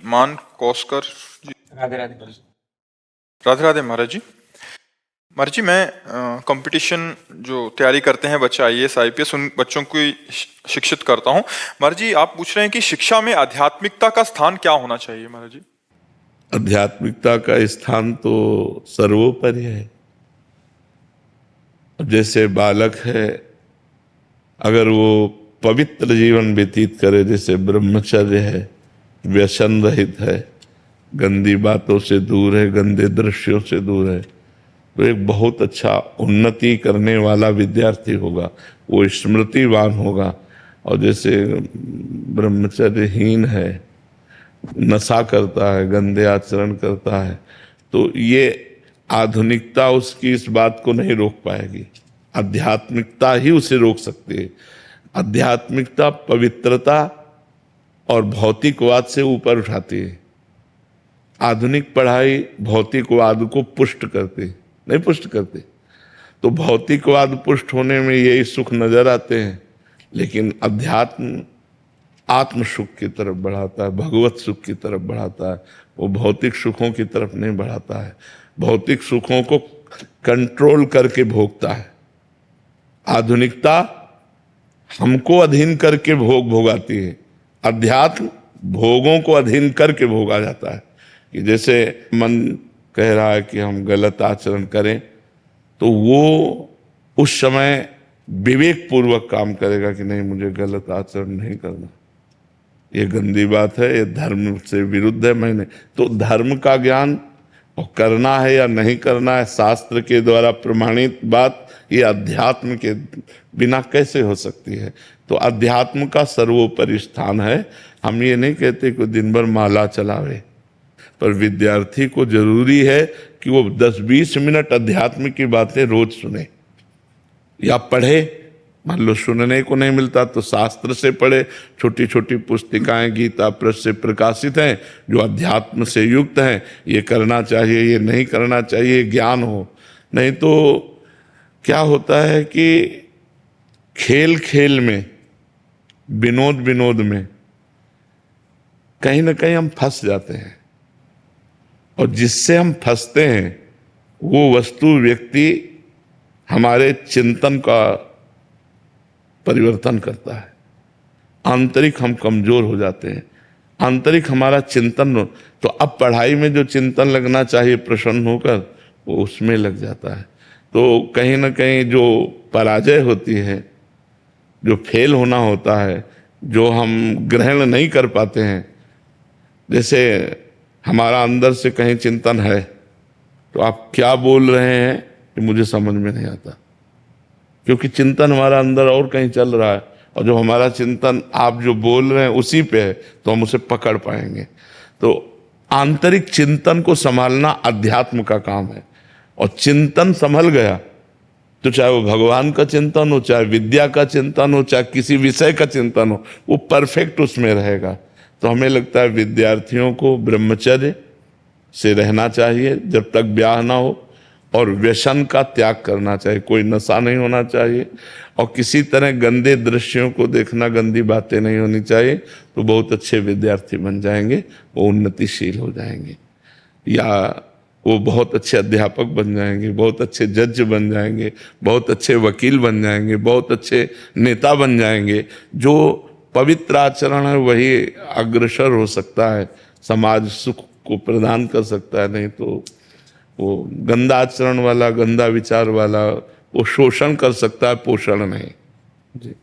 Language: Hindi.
मान कोस्कर जी। राधे राधे। राधे राधे महाराज जी। महाराज जी, मैं कंपटीशन जो तैयारी करते हैं बच्चे आईएएस आईपीएस, उन बच्चों को शिक्षित करता हूँ। महाराज जी, आप पूछ रहे हैं कि शिक्षा में आध्यात्मिकता का स्थान क्या होना चाहिए। महाराज जी, आध्यात्मिकता का स्थान तो सर्वोपरि है। जैसे बालक है, अगर वो पवित्र जीवन व्यतीत करे, जैसे ब्रह्मचर्य है, व्यसन रहित है, गंदी बातों से दूर है, गंदे दृश्यों से दूर है, तो एक बहुत अच्छा उन्नति करने वाला विद्यार्थी होगा, वो स्मृतिवान होगा। और जैसे ब्रह्मचर्यहीन है, नशा करता है, गंदे आचरण करता है, तो ये आधुनिकता उसकी इस बात को नहीं रोक पाएगी। आध्यात्मिकता ही उसे रोक सकती है। आध्यात्मिकता पवित्रता और भौतिकवाद से ऊपर उठाती है। आधुनिक पढ़ाई भौतिकवाद को पुष्ट करती नहीं, पुष्ट करती। तो भौतिकवाद पुष्ट होने में यही सुख नजर आते हैं, लेकिन अध्यात्म आत्म सुख की तरफ बढ़ाता है, भगवत सुख की तरफ बढ़ाता है। वो भौतिक सुखों की तरफ नहीं बढ़ाता है, भौतिक सुखों को कंट्रोल करके भोगता है। आधुनिकता हमको अधीन करके भोग भोगाती है, अध्यात्म भोगों को अधीन करके भोगा जाता है। कि जैसे मन कह रहा है कि हम गलत आचरण करें, तो वो उस समय विवेक पूर्वक काम करेगा कि नहीं, मुझे गलत आचरण नहीं करना, ये गंदी बात है, ये धर्म से विरुद्ध है। मैंने तो धर्म का ज्ञान और करना है या नहीं करना है शास्त्र के द्वारा प्रमाणित बात, ये अध्यात्म के बिना कैसे हो सकती है। तो अध्यात्म का सर्वोपरि स्थान है। हम ये नहीं कहते कि दिन भर माला चलावे, पर विद्यार्थी को जरूरी है कि वो 10-20 मिनट अध्यात्म की बातें रोज सुने या पढ़े। मान लो सुनने को नहीं मिलता तो शास्त्र से पढ़े। छोटी छोटी पुस्तिकाएं गीता प्रेस से प्रकाशित हैं जो अध्यात्म से युक्त हैं। ये करना चाहिए, ये नहीं करना चाहिए, ज्ञान हो। नहीं तो क्या होता है कि खेल खेल में, विनोद विनोद में कहीं ना कहीं हम फंस जाते हैं, और जिससे हम फंसते हैं वो वस्तु व्यक्ति हमारे चिंतन का परिवर्तन करता है। आंतरिक हम कमजोर हो जाते हैं, आंतरिक हमारा चिंतन। तो अब पढ़ाई में जो चिंतन लगना चाहिए प्रसन्न होकर, वो उसमें लग जाता है। तो कहीं ना कहीं जो पराजय होती है, जो फेल होना होता है, जो हम ग्रहण नहीं कर पाते हैं, जैसे हमारा अंदर से कहीं चिंतन है तो आप क्या बोल रहे हैं कि मुझे समझ में नहीं आता, क्योंकि चिंतन हमारा अंदर और कहीं चल रहा है। और जो हमारा चिंतन आप जो बोल रहे हैं उसी पे है, तो हम उसे पकड़ पाएंगे। तो आंतरिक चिंतन को संभालना अध्यात्म का काम है। और चिंतन संभल गया तो चाहे वो भगवान का चिंतन हो, चाहे विद्या का चिंतन हो, चाहे किसी विषय का चिंतन हो, वो परफेक्ट उसमें रहेगा। तो हमें लगता है विद्यार्थियों को ब्रह्मचर्य से रहना चाहिए जब तक ब्याह ना हो, और व्यसन का त्याग करना चाहिए। कोई नशा नहीं होना चाहिए, और किसी तरह गंदे दृश्यों को देखना, गंदी बातें नहीं होनी चाहिए। तो बहुत अच्छे विद्यार्थी बन जाएंगे, वो उन्नतिशील हो जाएंगे, या वो बहुत अच्छे अध्यापक बन जाएंगे, बहुत अच्छे जज बन जाएंगे, बहुत अच्छे वकील बन जाएंगे, बहुत अच्छे नेता बन जाएंगे। जो पवित्र आचरण है वही अग्रसर हो सकता है, समाज सुख को प्रदान कर सकता है। नहीं तो वो गंदा आचरण वाला, गंदा विचार वाला, वो शोषण कर सकता है, पोषण नहीं। जी।